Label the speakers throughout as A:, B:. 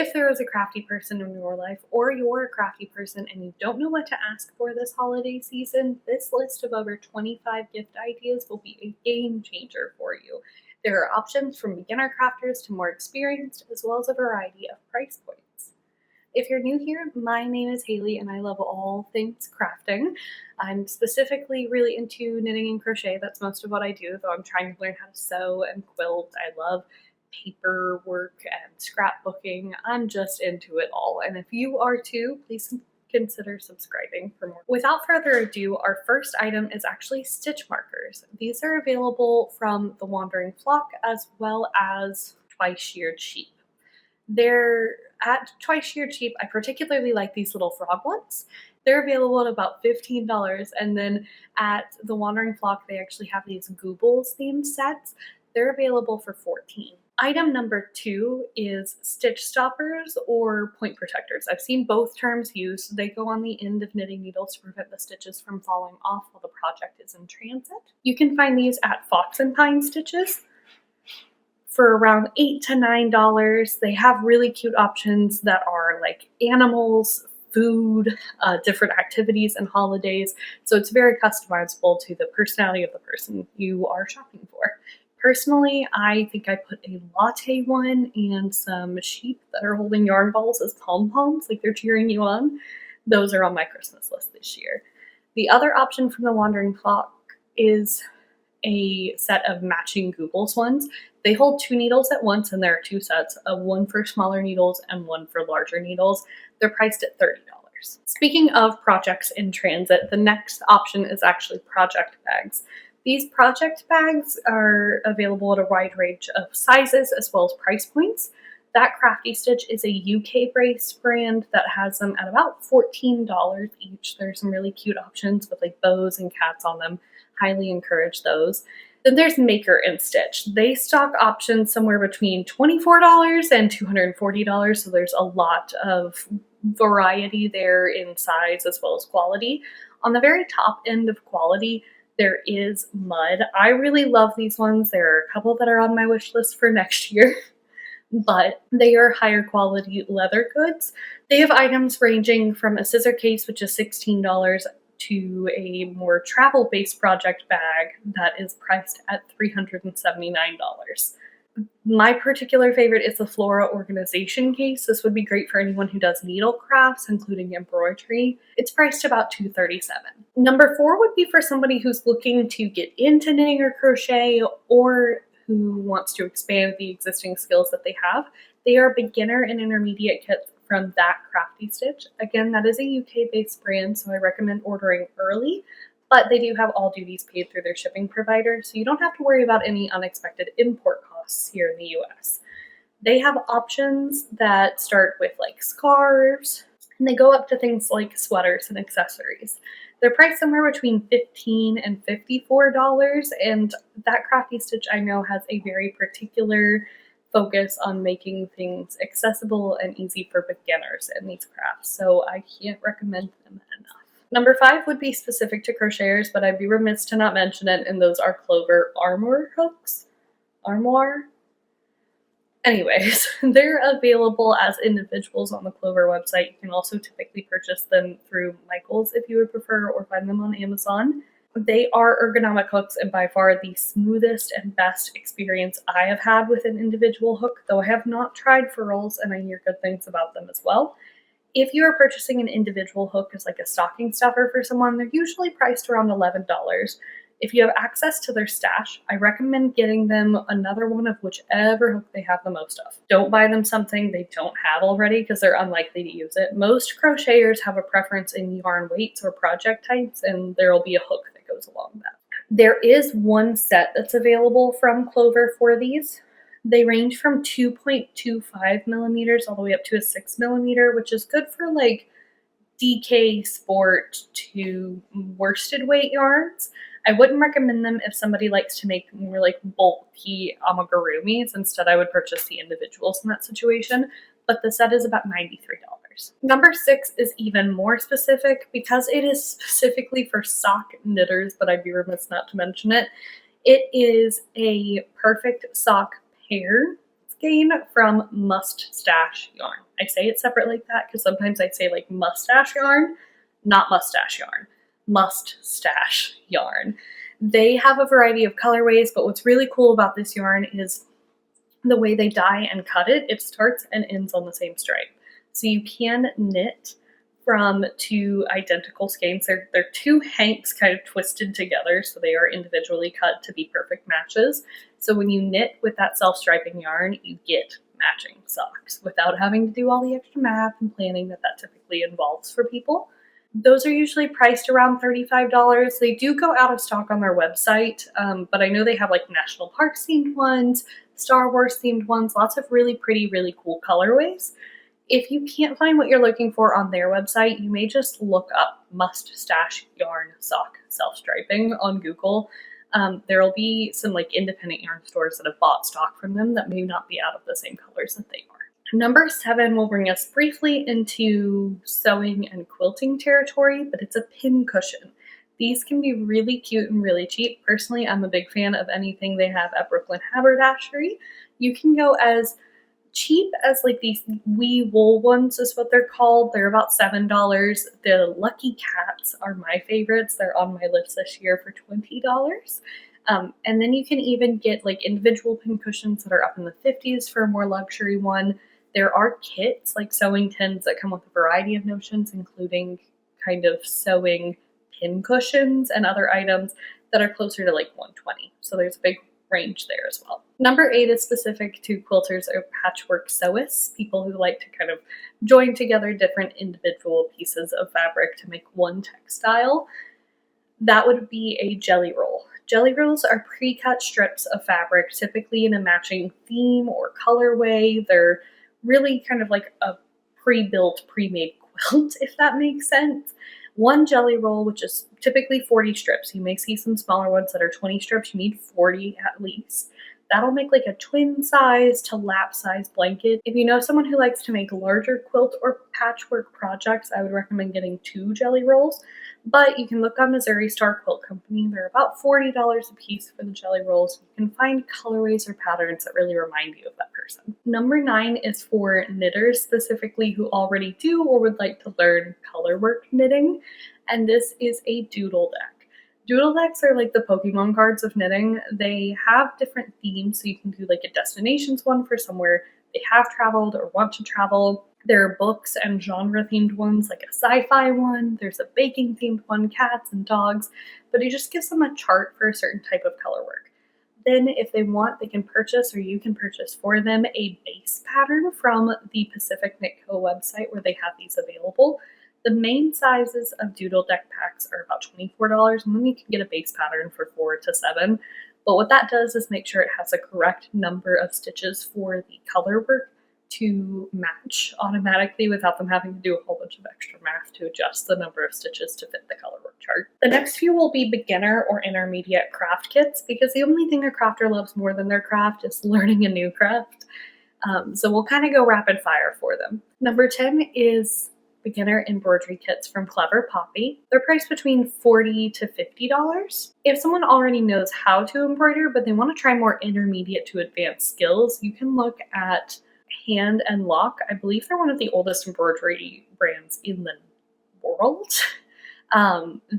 A: If there is a crafty person in your life, or you're a crafty person and you don't know what to ask for this holiday season, this list of over 25 gift ideas will be a game changer for you. There are options from beginner crafters to more experienced, as well as a variety of price points. If you're new here, my name is Haley and I love all things crafting. I'm specifically really into knitting and crochet. That's most of what I do, though I'm trying to learn how to sew and quilt. I love paperwork and scrapbooking. I'm just into it all. And if you are too, please consider subscribing for more. Without further ado, our first item is actually stitch markers. These are available from the Wandering Flock as well as Twice Sheared Sheep. They're at Twice Sheared Sheep. I particularly like these little frog ones. They're available at about $15, and then at the Wandering Flock, they actually have these Goobles themed sets. They're available for $14. Item number 2 is stitch stoppers or point protectors. I've seen both terms used. They go on the end of knitting needles to prevent the stitches from falling off while the project is in transit. You can find these at Fox and Pine Stitches for around $8 to $9. They have really cute options that are like animals, food, different activities and holidays. So it's very customizable to the personality of the person you are shopping for. Personally, I think I put a latte one and some sheep that are holding yarn balls as pom-poms, like they're cheering you on. Those are on my Christmas list this year. The other option from the Wandering Flock is a set of matching Goobles ones. They hold 2 needles at once, and there are 2 sets of one for smaller needles and one for larger needles. They're priced at $30. Speaking of projects in transit, the next option is actually project bags. These project bags are available at a wide range of sizes as well as price points. That Crafty Stitch is a UK-based brand that has them at about $14 each. There's some really cute options with like bows and cats on them. Highly encourage those. Then there's Maker and Stitch. They stock options somewhere between $24 and $240, so there's a lot of variety there in size as well as quality. On the very top end of quality, there is mud. I really love these ones. There are a couple that are on my wish list for next year, but they are higher quality leather goods. They have items ranging from a scissor case, which is $16, to a more travel-based project bag that is priced at $379. My particular favorite is the Flora organization case. This would be great for anyone who does needle crafts, including embroidery. It's priced about $237. Number 4 would be for somebody who's looking to get into knitting or crochet, or who wants to expand the existing skills that they have. They are beginner and intermediate kits from That Crafty Stitch. Again, that is a UK-based brand, so I recommend ordering early, but they do have all duties paid through their shipping provider, so you don't have to worry about any unexpected import costs here in the US. They have options that start with like scarves, and they go up to things like sweaters and accessories. They're priced somewhere between $15 and $54, and That Crafty Stitch I know has a very particular focus on making things accessible and easy for beginners in these crafts, so I can't recommend them enough. Number 5 would be specific to crocheters, but I'd be remiss to not mention it, and those are Clover armoire hooks. Armoire? Anyways, they're available as individuals on the Clover website. You can also typically purchase them through Michaels if you would prefer, or find them on Amazon. They are ergonomic hooks and by far the smoothest and best experience I have had with an individual hook, though I have not tried furls and I hear good things about them as well. If you are purchasing an individual hook as like a stocking stuffer for someone, they're usually priced around $11. If you have access to their stash, I recommend getting them another one of whichever hook they have the most of. Don't buy them something they don't have already because they're unlikely to use it. Most crocheters have a preference in yarn weights or project types, and there will be a hook that goes along with that. There is one set that's available from Clover for these. They range from 2.25 millimeters all the way up to a 6 millimeter, which is good for like DK sport to worsted weight yarns. I wouldn't recommend them if somebody likes to make more like bulky amigurumis. Instead, I would purchase the individuals in that situation, but the set is about $93. Number 6 is even more specific because it is specifically for sock knitters, but I'd be remiss not to mention it. It is a perfect sock pair. It's skein from Must Stash Yarn. I say it separate like that because sometimes I say like mustache yarn, not mustache yarn. Must Stash Yarn. They have a variety of colorways, but what's really cool about this yarn is the way they dye and cut it. It starts and ends on the same stripe. So you can knit from two identical skeins. They're two hanks kind of twisted together, so they are individually cut to be perfect matches. So when you knit with that self-striping yarn, you get matching socks without having to do all the extra math and planning that typically involves for people. Those are usually priced around $35. They do go out of stock on their website, but I know they have like national parks themed ones, Star Wars themed ones, lots of really pretty, really cool colorways. If you can't find what you're looking for on their website, you may just look up Must Stash Yarn Sock Self-Striping on Google. There'll be some like independent yarn stores that have bought stock from them that may not be out of the same colors that they are. Number 7 will bring us briefly into sewing and quilting territory, but it's a pin cushion. These can be really cute and really cheap. Personally, I'm a big fan of anything they have at Brooklyn Haberdashery. You can go as cheap as like these wee wool ones is what they're called. They're about $7. The Lucky Cats are my favorites. They're on my list this year for $20. And then you can even get like individual pin cushions that are up in the 50s for a more luxury one. There are kits like sewing tins that come with a variety of notions, including kind of sewing pin cushions and other items that are closer to like $120. So there's a big range there as well. Number 8 is specific to quilters or patchwork sewists, people who like to kind of join together different individual pieces of fabric to make one textile. That would be a jelly roll. Jelly rolls are pre-cut strips of fabric, typically in a matching theme or colorway. They're really kind of like a pre-built, pre-made quilt, if that makes sense. One jelly roll, which is typically 40 strips. You may see some smaller ones that are 20 strips. You need 40 at least. That'll make like a twin size to lap size blanket. If you know someone who likes to make larger quilt or patchwork projects, I would recommend getting 2 jelly rolls. But you can look on Missouri Star Quilt Company. They're about $40 a piece for the jelly rolls. You can find colorways or patterns that really remind you of that person. Number 9 is for knitters specifically who already do or would like to learn colorwork knitting. And this is a doodle deck. Doodle decks are like the Pokemon cards of knitting. They have different themes, so you can do like a destinations one for somewhere they have traveled or want to travel. There are books and genre themed ones, like a sci-fi one. There's a baking themed one, cats and dogs, but it just gives them a chart for a certain type of color work. Then if they want, they can purchase, or you can purchase for them, a base pattern from the Pacific Knit Co website where they have these available. The main sizes of doodle deck packs are about $24, and then you can get a base pattern for 4 to 7. But what that does is make sure it has a correct number of stitches for the color work to match automatically without them having to do a whole bunch of extra math to adjust the number of stitches to fit the color work chart. The next few will be beginner or intermediate craft kits, because the only thing a crafter loves more than their craft is learning a new craft. So we'll kind of go rapid fire for them. Number 10 is beginner embroidery kits from Clever Poppy. They're priced between $40 to $50. If someone already knows how to embroider, but they want to try more intermediate to advanced skills, you can look at Hand and Lock. I believe they're one of the oldest embroidery brands in the world.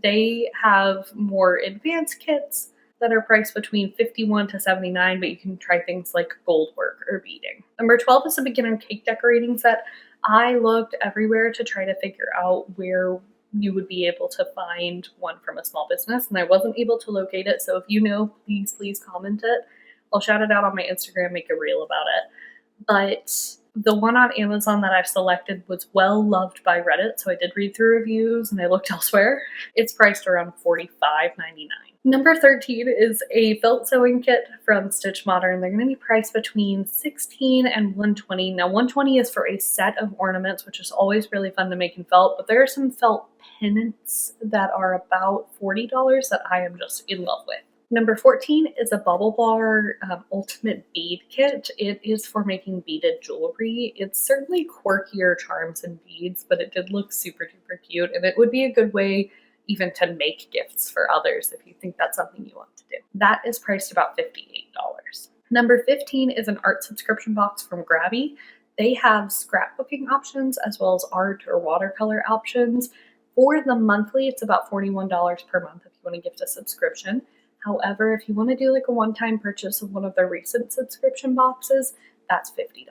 A: They have more advanced kits that are priced between $51 to $79, but you can try things like gold work or beading. Number 12 is a beginner cake decorating set. I looked everywhere to try to figure out where you would be able to find one from a small business, and I wasn't able to locate it. So if you know, please comment it. I'll shout it out on my Instagram, make a reel about it. But the one on Amazon that I've selected was well loved by Reddit, so I did read through reviews and I looked elsewhere. It's priced around $45.99. Number 13 is a felt sewing kit from Stitch Modern. They're going to be priced between $16 and $120. Now, $120 is for a set of ornaments, which is always really fun to make in felt, but there are some felt pennants that are about $40 that I am just in love with. Number 14 is a Bubble Bar Ultimate Bead Kit. It is for making beaded jewelry. It's certainly quirkier charms and beads, but it did look super duper cute, and it would be a good way even to make gifts for others if you think that's something you want to do. That is priced about $58. Number 15 is an art subscription box from Grabby. They have scrapbooking options as well as art or watercolor options. For the monthly, it's about $41 per month if you want to gift a subscription. However, if you want to do like a one-time purchase of one of their recent subscription boxes, that's $50.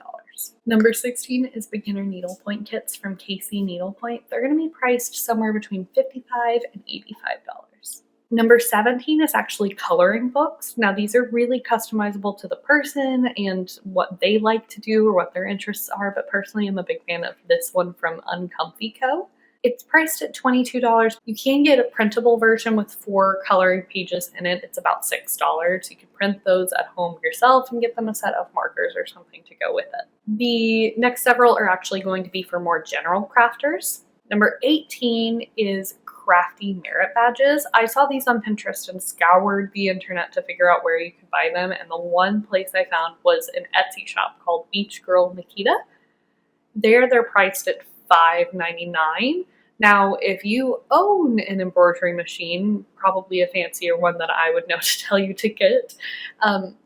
A: Number 16 is beginner needlepoint kits from KC Needlepoint. They're going to be priced somewhere between $55 and $85. Number 17 is actually coloring books. Now, these are really customizable to the person and what they like to do or what their interests are, but personally, I'm a big fan of this one from Uncomfy Co. It's priced at $22. You can get a printable version with 4 coloring pages in it. It's about $6. You can print those at home yourself and get them a set of markers or something to go with it. The next several are actually going to be for more general crafters. Number 18 is crafty merit badges. I saw these on Pinterest and scoured the internet to figure out where you could buy them, and the one place I found was an Etsy shop called Beach Girl Nikita. They're priced at $5.99. Now, if you own an embroidery machine, probably a fancier one that I would know to tell you to get,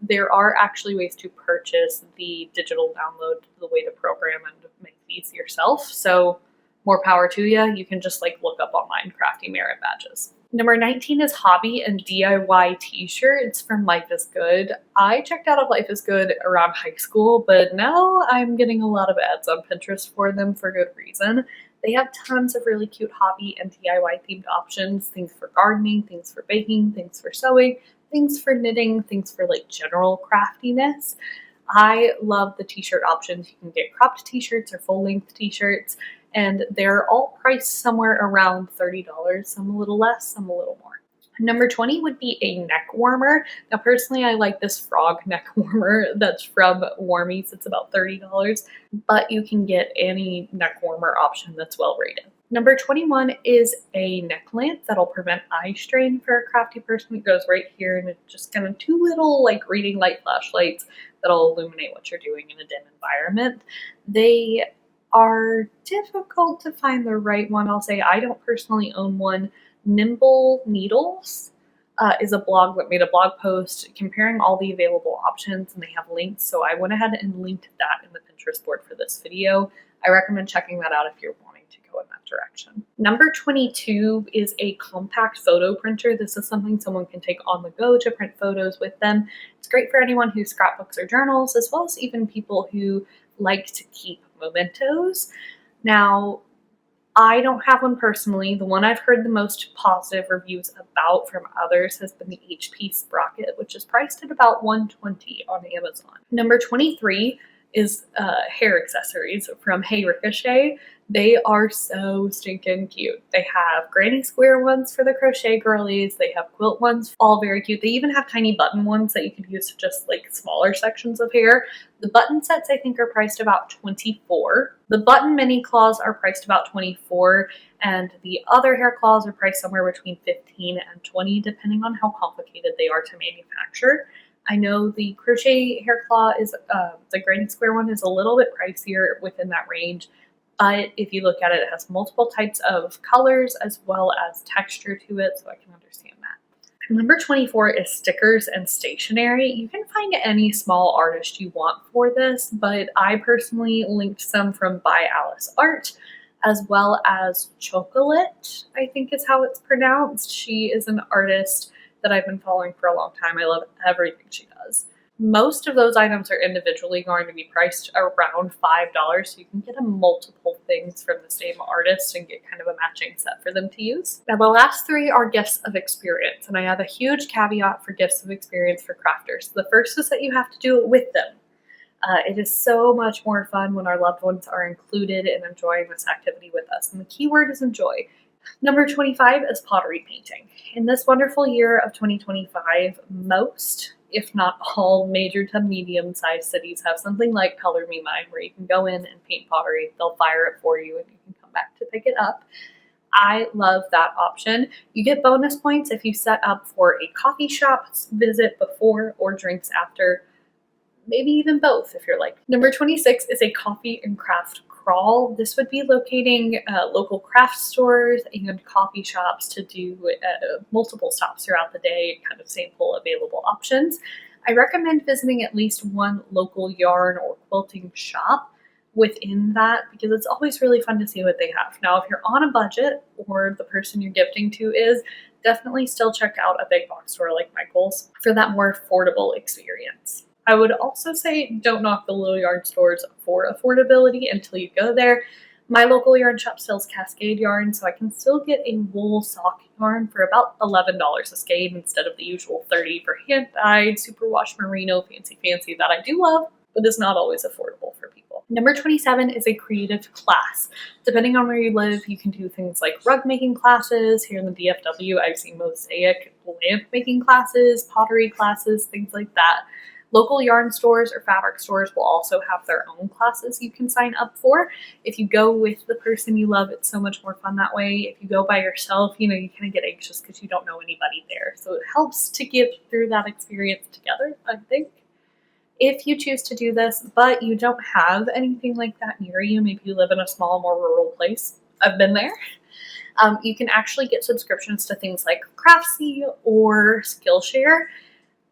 A: there are actually ways to purchase the digital download, the way to program and make these yourself. So more power to you. You can just like look up online crafty merit badges. Number 19 is hobby and DIY t-shirts from Life is Good. I checked out of Life is Good around high school, but now I'm getting a lot of ads on Pinterest for them for good reason. They have tons of really cute hobby and DIY themed options, things for gardening, things for baking, things for sewing, things for knitting, things for like general craftiness. I love the t-shirt options. You can get cropped t-shirts or full-length t-shirts, and they're all priced somewhere around $30, some a little less, some a little more. Number 20 would be a neck warmer. Now, personally, I like this frog neck warmer that's from Warmies. It's about $30, but you can get any neck warmer option that's well rated. Number 21 is a neck lamp that'll prevent eye strain for a crafty person. It goes right here, and it's just kind of 2 little like reading light flashlights that'll illuminate what you're doing in a dim environment. They are difficult to find the right one. I'll say I don't personally own one. Nimble Needles is a blog that made a blog post comparing all the available options, and they have links. So I went ahead and linked that in the Pinterest board for this video. I recommend checking that out if you're wanting to go in that direction. Number 22 is a compact photo printer. This is something someone can take on the go to print photos with them. It's great for anyone who scrapbooks or journals, as well as even people who like to keep mementos. Now, I don't have one personally. The one I've heard the most positive reviews about from others has been the HP Sprocket, which is priced at about $120 on Amazon. Number 23 is hair accessories from HalieCrochets. They are so stinking cute. They have granny square ones for the crochet girlies. They have quilt ones, all very cute. They even have tiny button ones that you could use to just like smaller sections of hair. The button sets I think are priced about $24. The button mini claws are priced about $24, and the other hair claws are priced somewhere between $15 and $20, depending on how complicated they are to manufacture. I know the crochet hair claw is, the granny square one is a little bit pricier within that range, but if you look at it, it has multiple types of colors as well as texture to it, so I can understand that. Number 24 is stickers and stationery. You can find any small artist you want for this, but I personally linked some from By Alice Art, as well as Chocolate, I think is how it's pronounced. She is an artist that I've been following for a long time. I love everything she does. Most of those items are individually going to be priced around $5, so you can get multiple things from the same artist and get kind of a matching set for them to use. Now, the last 3 are gifts of experience, and I have a huge caveat for gifts of experience for crafters. The first is that you have to do it with them. It is so much more fun when our loved ones are included in enjoying this activity with us, and the key word is enjoy. Number 25 is pottery painting. In this wonderful year of 2025, most, if not all, major to medium-sized cities have something like Color Me Mine, where you can go in and paint pottery. They'll fire it for you, and you can come back to pick it up. I love that option. You get bonus points if you set up for a coffee shop visit before or drinks after, maybe even both if you're like. Number 26 is a coffee and craft crawl. This would be locating local craft stores and coffee shops to do multiple stops throughout the day, kind of sample available options. I recommend visiting at least one local yarn or quilting shop within that because it's always really fun to see what they have. Now, if you're on a budget or the person you're gifting to is, definitely still check out a big box store like Michael's for that more affordable experience. I would also say don't knock the little yarn stores for affordability until you go there. My local yarn shop sells Cascade yarn, so I can still get a wool sock yarn for about $11 a skein instead of the usual $30 for hand-dyed, superwash merino, fancy that I do love, but is not always affordable for people. Number 27 is a creative class. Depending on where you live, you can do things like rug making classes. Here in the DFW, I've seen mosaic lamp making classes, pottery classes, things like that. Local yarn stores or fabric stores will also have their own classes you can sign up for. If you go with the person you love, it's so much more fun that way. If you go by yourself, you kind of get anxious because you don't know anybody there. So it helps to get through that experience together, I think. If you choose to do this, but you don't have anything like that near you, maybe you live in a small, more rural place, I've been there, you can actually get subscriptions to things like Craftsy or Skillshare.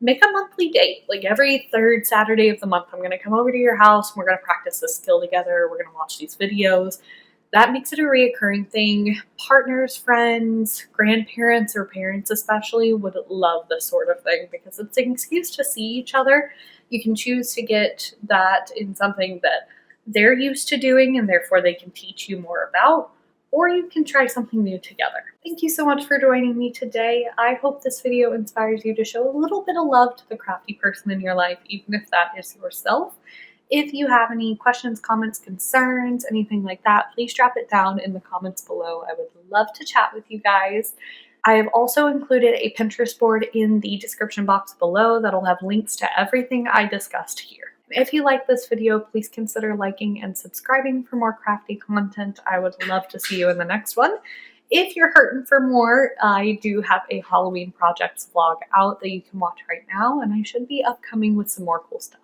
A: Make a monthly date. Like every third Saturday of the month, I'm going to come over to your house and we're going to practice this skill together. We're going to watch these videos. That makes it a reoccurring thing. Partners, friends, grandparents, or parents especially would love this sort of thing because it's an excuse to see each other. You can choose to get that in something that they're used to doing and therefore they can teach you more about, or you can try something new together. Thank you so much for joining me today. I hope this video inspires you to show a little bit of love to the crafty person in your life, even if that is yourself. If you have any questions, comments, concerns, anything like that, please drop it down in the comments below. I would love to chat with you guys. I have also included a Pinterest board in the description box below that'll have links to everything I discussed here. If you like this video, please consider liking and subscribing for more crafty content. I would love to see you in the next one. If you're hurting for more, I do have a Halloween projects vlog out that you can watch right now, and I should be upcoming with some more cool stuff.